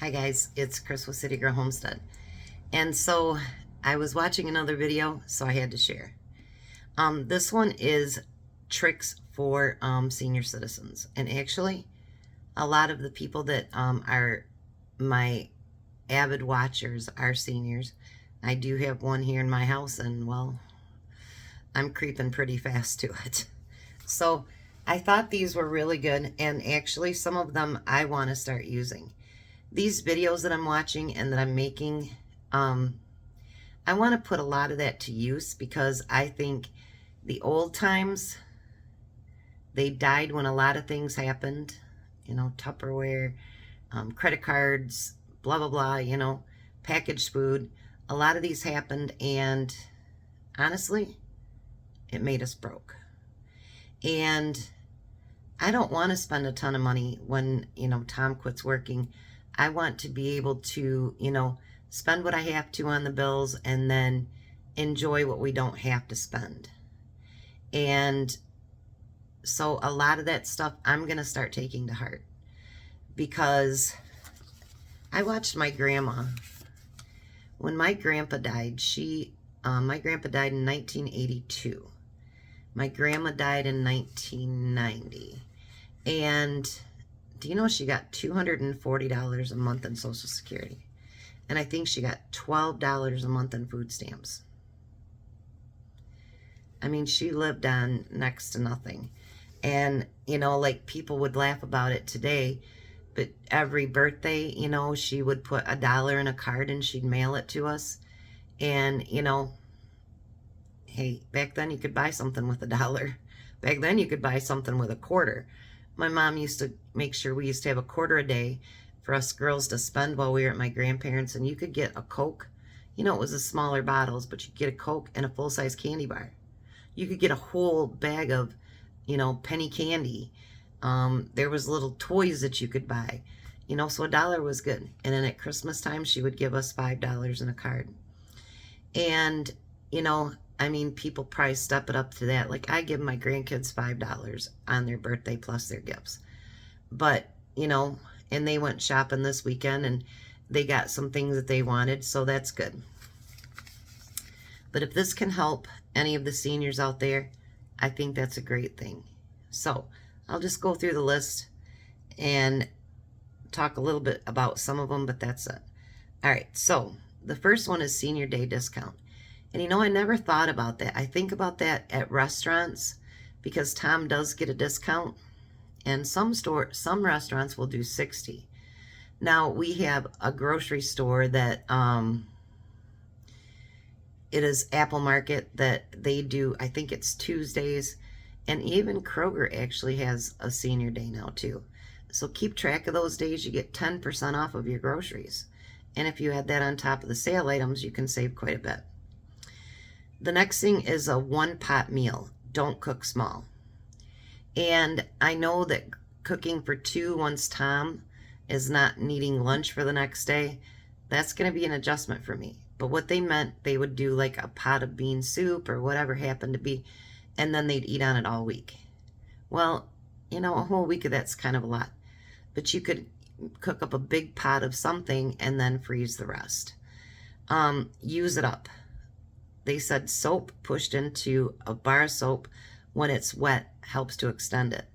Hi guys, it's Chris with City Girl Homestead. And so I was watching another video, so I had to share. This one is tricks for senior citizens. And actually, a lot of the people that are my avid watchers are seniors. I do have one here in my house, and well, I'm creeping pretty fast to it. So I thought these were really good, and actually some of them I want to start using. These videos that I'm watching and that I'm making, I want to put a lot of that to use because I think the old times, they died when a lot of things happened, Tupperware, credit cards, blah, blah, blah, packaged food. A lot of these happened, and honestly, it made us broke. And I don't want to spend a ton of money when, Tom quits working. I want to be able to, spend what I have to on the bills and then enjoy what we don't have to spend. And so a lot of that stuff I'm going to start taking to heart because I watched my grandma. When my grandpa died, my grandpa died in 1982. My grandma died in 1990. And do you know she got $240 a month in Social Security? And I think she got $12 a month in food stamps. I mean, she lived on next to nothing. And, like people would laugh about it today, but every birthday, she would put $1 in a card and she'd mail it to us. And, hey, back then you could buy something with $1. Back then you could buy something with a quarter. My mom used to make sure we used to have a quarter a day for us girls to spend while we were at my grandparents', and you could get a Coke. It was the smaller bottles, but you could get a Coke and a full-size candy bar. You could get a whole bag of, penny candy. There was little toys that you could buy. So $1 was good. And then at Christmas time, she would give us $5 in a card. And, people probably step it up to that. Like, I give my grandkids $5 on their birthday plus their gifts. But, and they went shopping this weekend and they got some things that they wanted, so that's good. But if this can help any of the seniors out there, I think that's a great thing. So I'll just go through the list and talk a little bit about some of them, but that's it. All right, so the first one is Senior Day discount. And I never thought about that. I think about that at restaurants because Tom does get a discount, and some restaurants will do 60. Now we have a grocery store that it is Apple Market that they do, I think it's Tuesdays, and even Kroger actually has a senior day now too. So keep track of those days. You get 10% off of your groceries. And if you add that on top of the sale items, you can save quite a bit. The next thing is a one-pot meal. Don't cook small. And I know that cooking for two once Tom is not needing lunch for the next day, that's going to be an adjustment for me. But what they meant, they would do like a pot of bean soup or whatever happened to be, and then they'd eat on it all week. Well, a whole week of that's kind of a lot. But you could cook up a big pot of something and then freeze the rest. Use it up. They said soap pushed into a bar of soap when it's wet helps to extend it.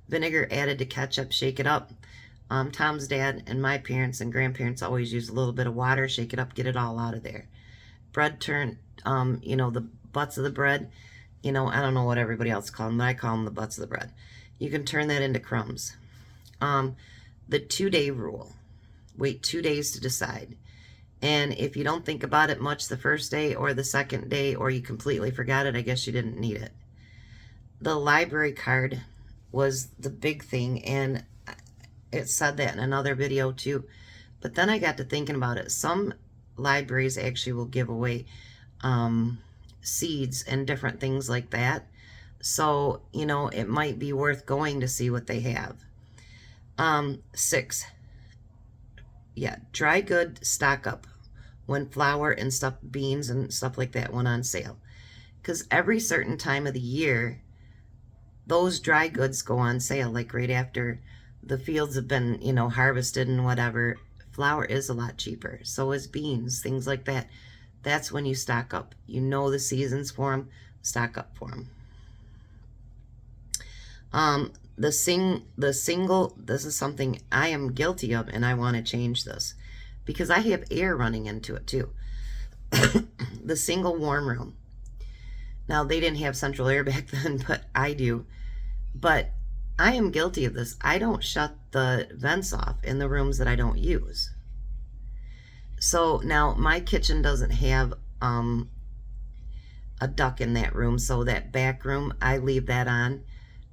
Vinegar added to ketchup, shake it up. Tom's dad and my parents and grandparents always use a little bit of water, shake it up, get it all out of there. Bread turned, the butts of the bread, I don't know what everybody else calls them, but I call them the butts of the bread. You can turn that into crumbs. The 2-day rule. Wait 2 days to decide. And if you don't think about it much the first day or the second day, or you completely forgot it, I guess you didn't need it. The library card was the big thing, and it said that in another video too. But then I got to thinking about it. Some libraries actually will give away seeds and different things like that. So, it might be worth going to see what they have. 6. Yeah, dry good stock up when flour and stuff, beans and stuff like that went on sale. Because every certain time of the year, those dry goods go on sale, like right after the fields have been, harvested and whatever. flour is a lot cheaper. So is beans, things like that. That's when you stock up. You know the seasons for them, stock up for them. The single, this is something I am guilty of, and I want to change this because I have air running into it too. The single warm room. Now, they didn't have central air back then, but I do. But I am guilty of this. I don't shut the vents off in the rooms that I don't use. So now my kitchen doesn't have a duct in that room, so that back room, I leave that on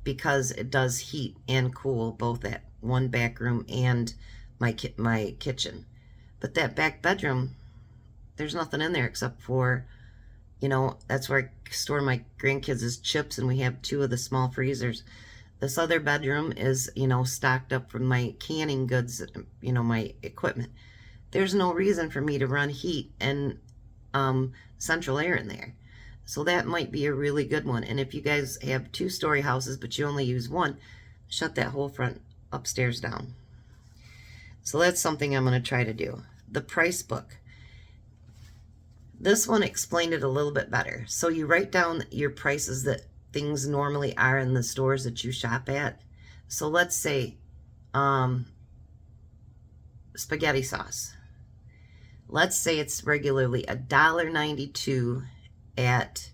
because it does heat and cool both that one back room and my kitchen. But that back bedroom, there's nothing in there except for, you know, that's where I store my grandkids' chips, and we have 2 of the small freezers. This other bedroom is, you know, stocked up from my canning goods, you know, my equipment. There's no reason for me to run heat and central air in there. So that might be a really good one. And if you guys have 2-story houses, but you only use one, shut that whole front upstairs down. So that's something I'm going to try to do. The price book. This one explained it a little bit better. So you write down your prices that things normally are in the stores that you shop at. So let's say spaghetti sauce. Let's say it's regularly $1.92 at,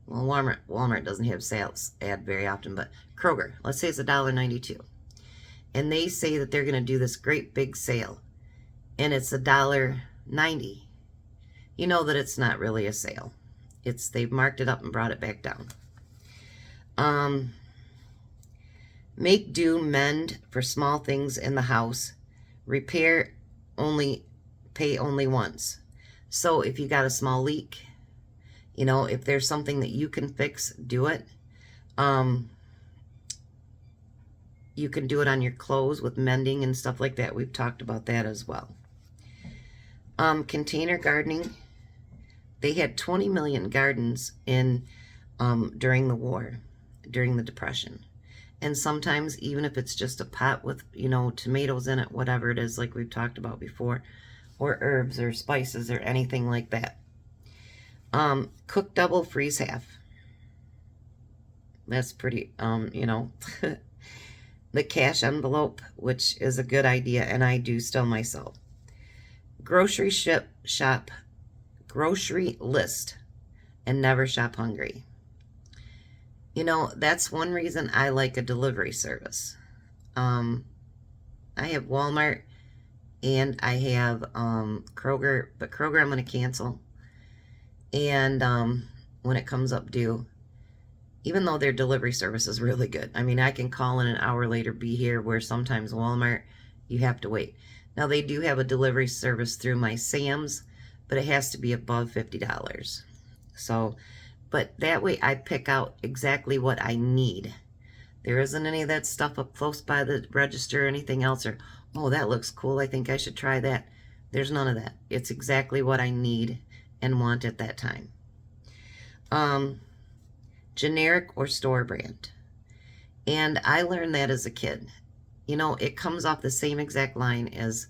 well, Walmart doesn't have sales ad very often, but Kroger, let's say it's $1.92. And they say that they're going to do this great big sale, and it's $1.90. You know that it's not really a sale. They've marked it up and brought it back down. Make do, mend for small things in the house. Repair only, pay only once. So if you got a small leak, you know, if there's something that you can fix, do it. You can do it on your clothes with mending and stuff like that. We've talked about that as well. Container gardening. They had 20 million gardens in during the war, during the Depression. And sometimes, even if it's just a pot with, you know, tomatoes in it, whatever it is, like we've talked about before, or herbs or spices or anything like that. Cook double, freeze half. That's pretty, you know. The cash envelope, which is a good idea, and I do still myself. Grocery list, and never shop hungry. You know, that's one reason I like a delivery service. I have Walmart and I have Kroger, but Kroger I'm going to cancel. And when it comes up due, even though their delivery service is really good. I mean, I can call in an hour later, be here, where sometimes Walmart, you have to wait. Now, they do have a delivery service through my Sam's, but it has to be above $50. So, but that way I pick out exactly what I need. There isn't any of that stuff up close by the register or anything else, or, oh, that looks cool, I think I should try that. There's none of that. It's exactly what I need and want at that time. Generic or store brand. And I learned that as a kid. You know, it comes off the same exact line as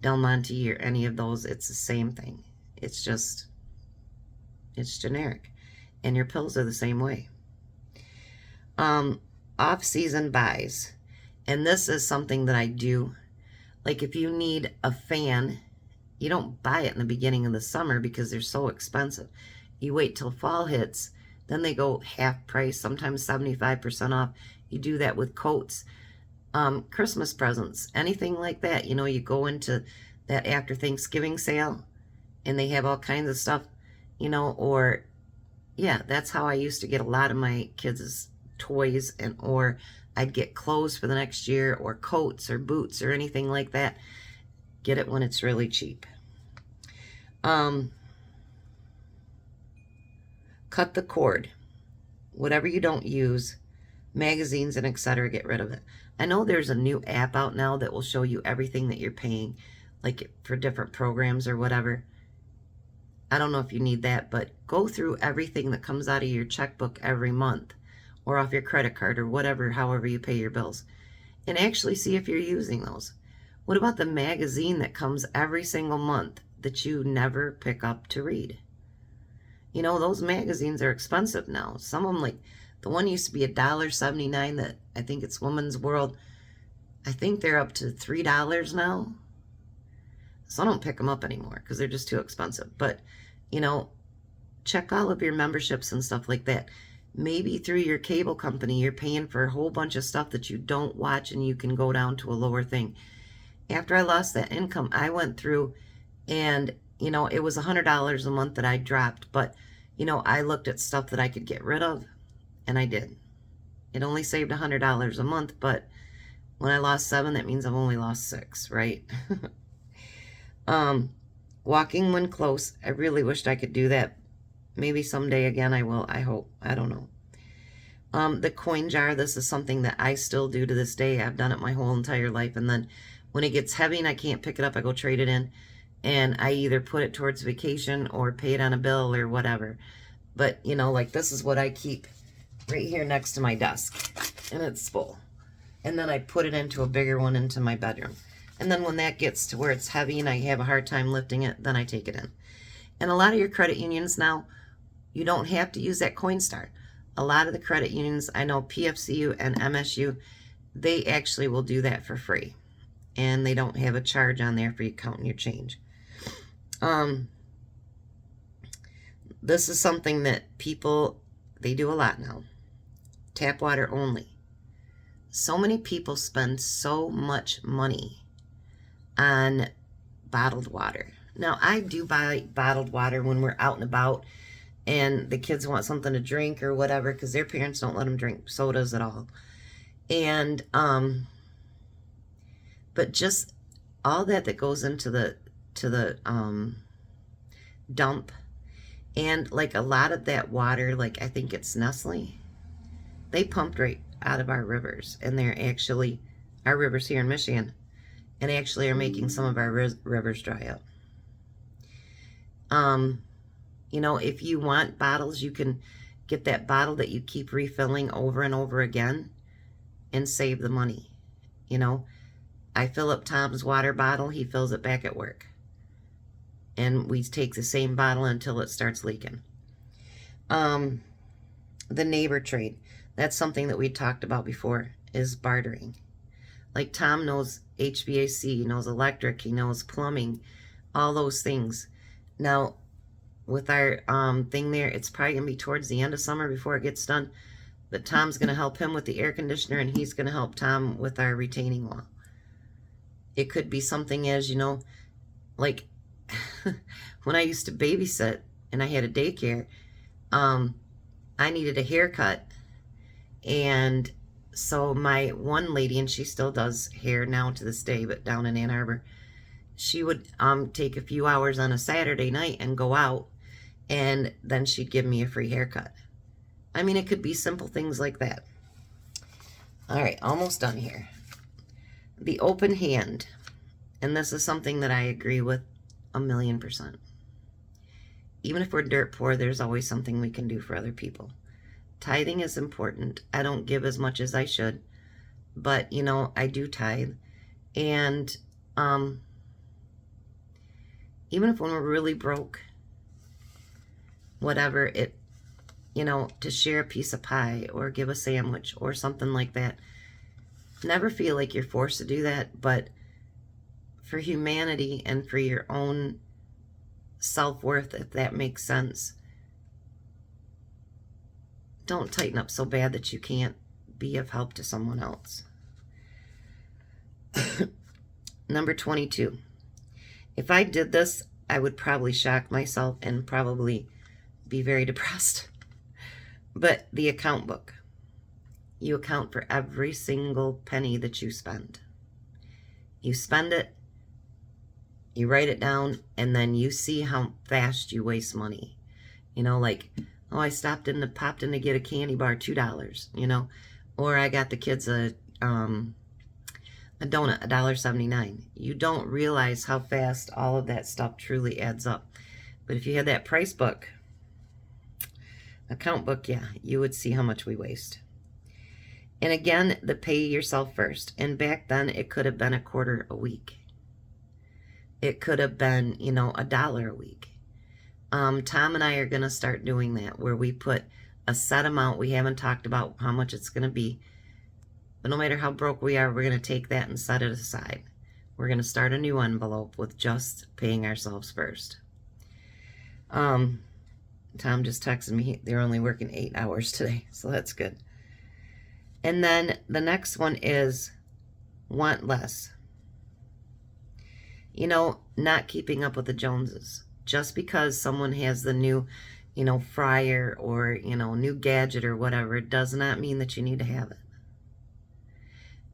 Del Monte or any of those. It's the same thing. It's just, it's generic. And your pills are the same way. Off-season buys. And this is something that I do. Like if you need a fan, you don't buy it in the beginning of the summer because they're so expensive. You wait till fall hits. Then they go half price, sometimes 75% off. You do that with coats, Christmas presents, anything like that. You know, you go into that after Thanksgiving sale and they have all kinds of stuff, you know, or, yeah, that's how I used to get a lot of my kids' toys, and or I'd get clothes for the next year, or coats or boots or anything like that. Get it when it's really cheap. Cut the cord. Whatever you don't use, magazines and etc., get rid of it. I know there's a new app out now that will show you everything that you're paying, like for different programs or whatever. I don't know if you need that, but go through everything that comes out of your checkbook every month, or off your credit card, or whatever, however you pay your bills, and actually see if you're using those. What about the magazine that comes every single month that you never pick up to read? You know, those magazines are expensive now. Some of them, like the one used to be $1.79 that I think it's Woman's World. I think they're up to $3 now. So I don't pick them up anymore because they're just too expensive. But, you know, check all of your memberships and stuff like that. Maybe through your cable company, you're paying for a whole bunch of stuff that you don't watch and you can go down to a lower thing. After I lost that income, I went through and, you know, it was $100 a month that I dropped. But, you know, I looked at stuff that I could get rid of, and I did. It only saved $100 a month, but when I lost 7, that means I've only lost 6, right? Walking when close. I really wished I could do that. Maybe someday again I will, I hope. I don't know. The coin jar, this is something that I still do to this day. I've done it my whole entire life. And then when it gets heavy and I can't pick it up, I go trade it in. And I either put it towards vacation or pay it on a bill or whatever. But, you know, like this is what I keep right here next to my desk. And it's full. And then I put it into a bigger one into my bedroom. And then when that gets to where it's heavy and I have a hard time lifting it, then I take it in. And a lot of your credit unions now, you don't have to use that Coinstar. A lot of the credit unions, I know PFCU and MSU, they actually will do that for free. And they don't have a charge on there for you counting your change. This is something that people, they do a lot now. Tap water only. So many people spend so much money on bottled water. Now, I do buy bottled water when we're out and about and the kids want something to drink or whatever because their parents don't let them drink sodas at all. And, but just all that goes into the dump, and like a lot of that water, like I think it's Nestle, they pumped right out of our rivers, and they're actually, our rivers here in Michigan, and actually are making some of our rivers dry up. You know, if you want bottles, you can get that bottle that you keep refilling over and over again and save the money. You know, I fill up Tom's water bottle, he fills it back at work. And we take the same bottle until it starts leaking. The neighbor trade, that's something that we talked about before, is bartering. Like Tom knows HVAC, he knows electric, he knows plumbing, all those things. Now, with our thing there, it's probably going to be towards the end of summer before it gets done. But Tom's going to help him with the air conditioner, and he's going to help Tom with our retaining wall. It could be something as, you know, like when I used to babysit and I had a daycare, I needed a haircut. And so my one lady, and she still does hair now to this day, but down in Ann Arbor, she would take a few hours on a Saturday night and go out, and then she'd give me a free haircut. I mean, it could be simple things like that. All right, almost done here. The open hand. And this is something that I agree with 1,000,000%. Even if we're dirt poor, there's always something we can do for other people. Tithing is important. I don't give as much as I should, but, you know, I do tithe. And even if when we're really broke, whatever, it, you know, to share a piece of pie or give a sandwich or something like that, never feel like you're forced to do that, but for humanity and for your own self-worth, if that makes sense, don't tighten up so bad that you can't be of help to someone else. Number 22. If I did this, I would probably shock myself and probably be very depressed. But the account book. You account for every single penny that you spend. You spend it, you write it down, and then you see how fast you waste money. You know, like, oh, I popped in to get a candy bar, $2, you know, or I got the kids a donut, $1.79. You don't realize how fast all of that stuff truly adds up. But if you had that price book, account book, yeah, you would see how much we waste. And again, the pay yourself first. And back then, it could have been $0.25 a week. It could have been, you know, $1 a week. Tom and I are going to start doing that, where we put a set amount. We haven't talked about how much it's going to be. But no matter how broke we are, we're going to take that and set it aside. We're going to start a new envelope with just paying ourselves first. Tom just texted me. They're only working 8 hours today, so that's good. And then the next one is want less. You know, not keeping up with the Joneses. Just because someone has the new, you know, fryer or, you know, new gadget or whatever, does not mean that you need to have it.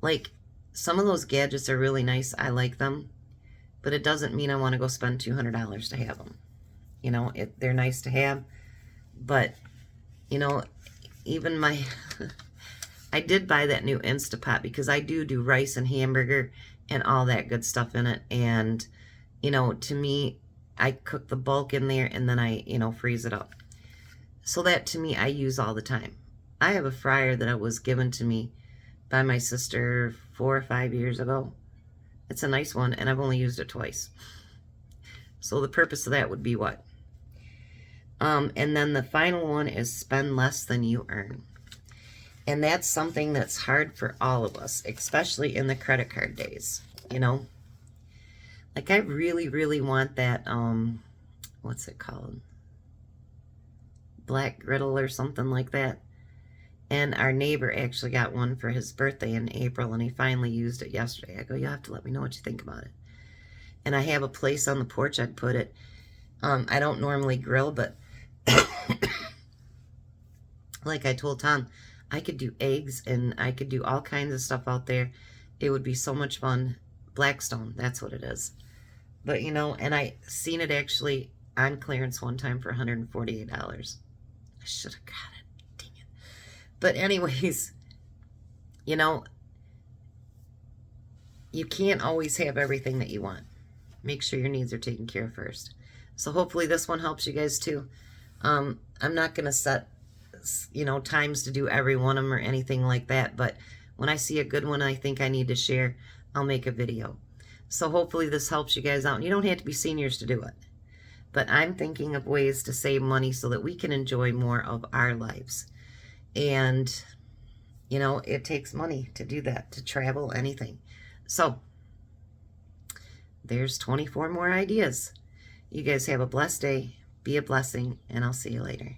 Like, some of those gadgets are really nice. I like them. But it doesn't mean I want to go spend $200 to have them. You know, they're nice to have. But, you know, even my... I did buy that new Instapot because I do rice and hamburger and all that good stuff in it. And, you know, to me, I cook the bulk in there and then I, you know, freeze it up. So that, to me, I use all the time. I have a fryer that was given to me by my sister 4 or 5 years ago. It's a nice one, and I've only used it twice. So the purpose of that would be what? And then the final one is spend less than you earn. And that's something that's hard for all of us, especially in the credit card days, you know? Like, I really, really want that, what's it called? Black Griddle or something like that. And our neighbor actually got one for his birthday in April, and he finally used it yesterday. I go, you'll have to let me know what you think about it. And I have a place on the porch I'd put it. I don't normally grill, but like I told Tom, I could do eggs and I could do all kinds of stuff out there. It would be so much fun. Blackstone, that's what it is. But, you know, and I seen it actually on clearance one time for $148. I should have got it. Dang it. But anyways, you know, you can't always have everything that you want. Make sure your needs are taken care of first. So hopefully this one helps you guys too. I'm not going to set, you know, times to do every one of them or anything like that. But when I see a good one I think I need to share, I'll make a video. So hopefully this helps you guys out. And you don't have to be seniors to do it. But I'm thinking of ways to save money so that we can enjoy more of our lives. And, you know, it takes money to do that, to travel, anything. So there's 24 more ideas. You guys have a blessed day. Be a blessing, and I'll see you later.